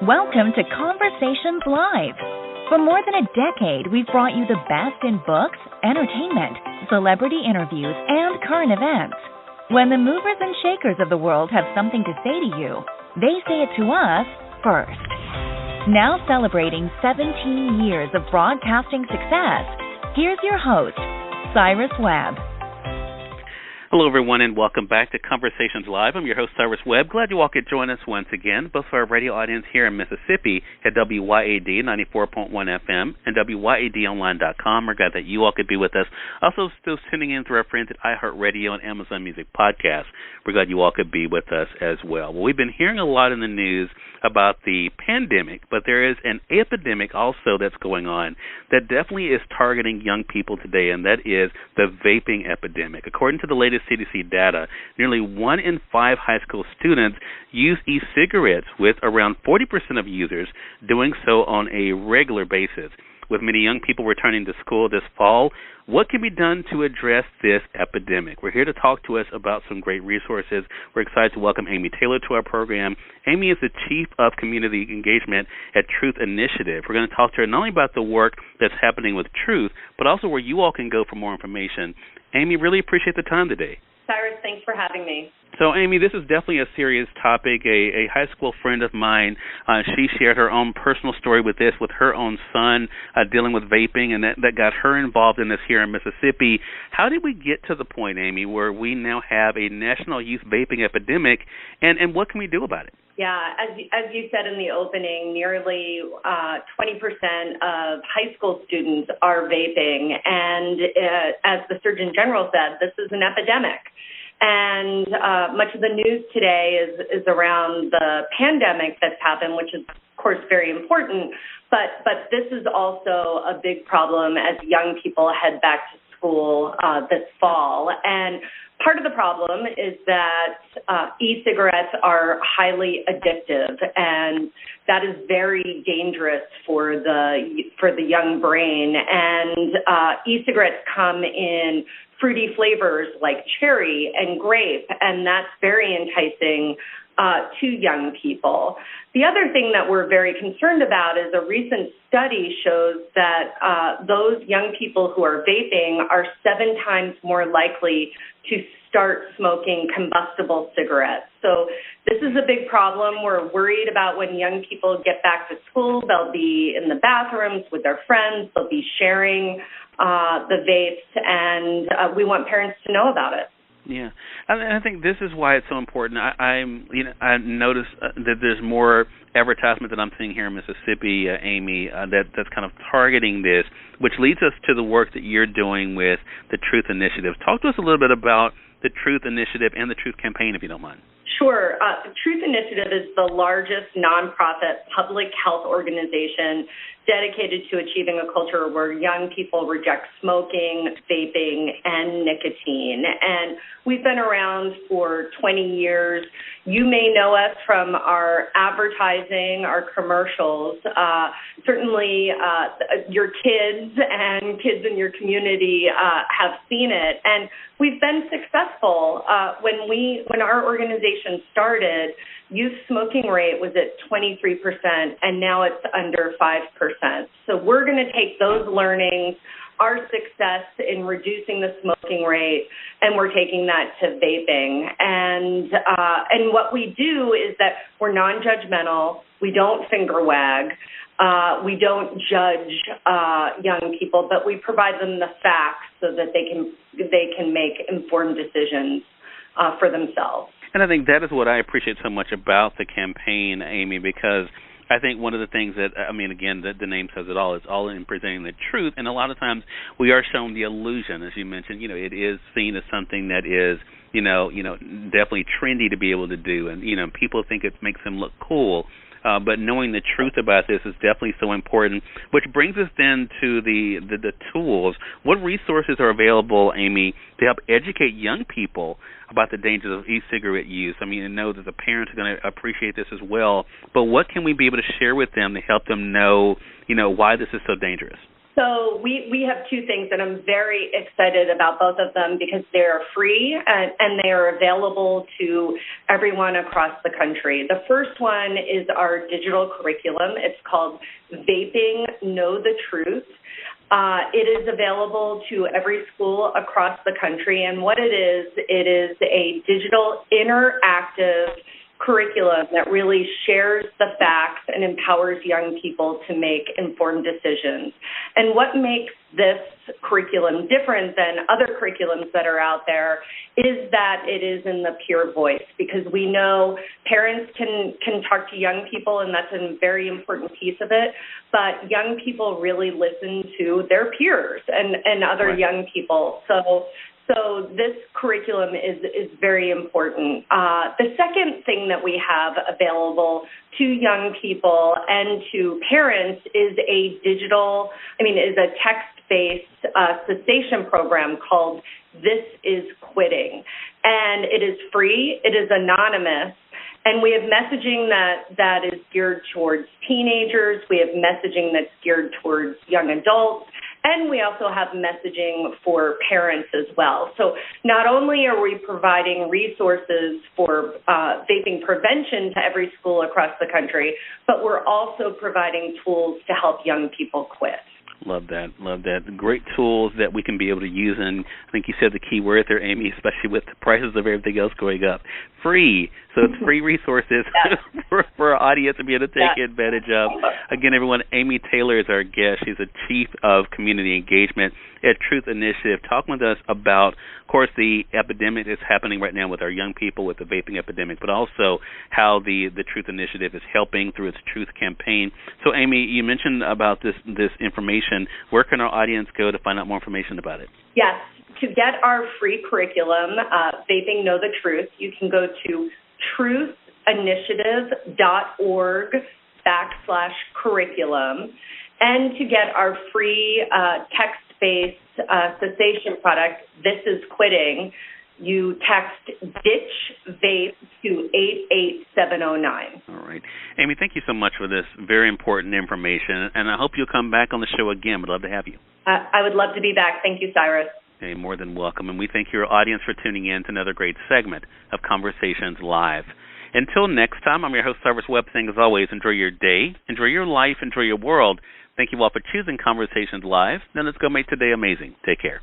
Welcome to Conversations Live. For more than a decade, we've brought you the best in books, entertainment, celebrity interviews, and current events. When the movers and shakers of the world have something to say to you, they say it to us first. Now celebrating 17 years of broadcasting success, here's your host, Cyrus Webb. Hello, everyone, and welcome back to Conversations Live. I'm your host, Cyrus Webb. Glad you all could join us once again, both for our radio audience here in Mississippi at WYAD 94.1 FM and WYADonline.com. We're glad that you all could be with us. Also, still tuning in through our friends at iHeartRadio and Amazon Music Podcast. We're glad you all could be with us as well. Well, we've been hearing a lot in the news about the pandemic, but there is an epidemic also that's going on that definitely is targeting young people today, and that is the vaping epidemic. According to the latest CDC data, nearly 1 in 5 high school students use e-cigarettes, with around 40% of users doing so on a regular basis. With many young people returning to school this fall, what can be done to address this epidemic? We're here to talk to us about some great resources. We're excited to welcome Amy Taylor to our program. Amy is the Chief of Community Engagement at Truth Initiative. We're going to talk to her not only about the work that's happening with Truth, but also where you all can go for more information. Amy, really appreciate the time today. Cyrus, thanks for having me. So, Amy, this is definitely a serious topic. A high school friend of mine, she shared her own personal story with this, with her own son dealing with vaping, and that got her involved in this here in Mississippi. How did we get to the point, Amy, where we now have a national youth vaping epidemic, and what can we do about it? Yeah, as you said in the opening, nearly 20% of high school students are vaping, and as the Surgeon General said, this is an epidemic. And much of the news today is around the pandemic that's happened, which is, of course, very important. But this is also a big problem as young people head back to school this fall. And part of the problem is that e-cigarettes are highly addictive, and that is very dangerous for the young brain. And e-cigarettes come in fruity flavors like cherry and grape, and that's very enticing to young people. The other thing that we're very concerned about is a recent study shows that those young people who are vaping are 7 times more likely to start smoking combustible cigarettes. So this is a big problem. We're worried about when young people get back to school, they'll be in the bathrooms with their friends, they'll be sharing the vapes, and we want parents to know about it. Yeah, I think this is why it's so important. I noticed that there's more advertisement that I'm seeing here in Mississippi, Amy, that's kind of targeting this, which leads us to the work that you're doing with the Truth Initiative. Talk to us a little bit about the Truth Initiative and the Truth Campaign, if you don't mind. Sure. The Truth Initiative is the largest nonprofit public health organization dedicated to achieving a culture where young people reject smoking, vaping, and nicotine. And we've been around for 20 years. You may know us from our advertising, our commercials. Certainly, your kids and kids in your community have seen it. And we've been successful. When our organization started, youth smoking rate was at 23%, and now it's under 5%. So we're going to take those learnings, our success in reducing the smoking rate, and we're taking that to vaping. And what we do is that we're non-judgmental. We don't finger wag. We don't judge young people, but we provide them the facts so that they can make informed decisions for themselves. And I think that is what I appreciate so much about the campaign, Amy, because I think one of the things that, again, the name says it all. It's all in presenting the truth, and a lot of times we are shown the illusion, as you mentioned. It is seen as something that is, definitely trendy to be able to do, and people think it makes them look cool. But knowing the truth about this is definitely so important, which brings us then to the tools. What resources are available, Amy, to help educate young people about the dangers of e-cigarette use? I know that the parents are going to appreciate this as well, but what can we be able to share with them to help them know, why this is so dangerous? So we have two things, and I'm very excited about both of them because they're free and they are available to everyone across the country. The first one is our digital curriculum. It's called Vaping Know the Truth. It is available to every school across the country, and what it is a digital interactive curriculum that really shares the facts and empowers young people to make informed decisions. And what makes this curriculum different than other curriculums that are out there is that it is in the peer voice, because we know parents can talk to young people, and that's a very important piece of it, but young people really listen to their peers and other right. young people. So this curriculum is very important. The second thing that we have available to young people and to parents is a text-based cessation program called This Is Quitting. And it is free, it is anonymous, and we have messaging that is geared towards teenagers. We have messaging that's geared towards young adults. And we also have messaging for parents as well. So not only are we providing resources for vaping prevention to every school across the country, but we're also providing tools to help young people quit. Love that. Great tools that we can be able to use, and I think you said the key word there, Amy, especially with the prices of everything else going up. Free. So it's free resources for our audience to be able to take advantage of. Again, everyone, Amy Taylor is our guest. She's the Chief of Community Engagement at Truth Initiative, talking with us about, of course, the epidemic that's happening right now with our young people with the vaping epidemic, but also how the Truth Initiative is helping through its Truth campaign. So, Amy, you mentioned about this information. Where can our audience go to find out more information about it? Yes. To get our free curriculum, Vaping Know the Truth, you can go to truthinitiative.org/curriculum. And to get our free text-based cessation product, This Is Quitting, you text DITCH VAPE to 88709. All right. Amy, thank you so much for this very important information, and I hope you'll come back on the show again. We'd love to have you. I would love to be back. Thank you, Cyrus. Hey, more than welcome, and we thank your audience for tuning in to another great segment of Conversations Live. Until next time, I'm your host, Cyrus Webb, saying as always, enjoy your day, enjoy your life, enjoy your world. Thank you all for choosing Conversations Live. Now let's go make today amazing. Take care.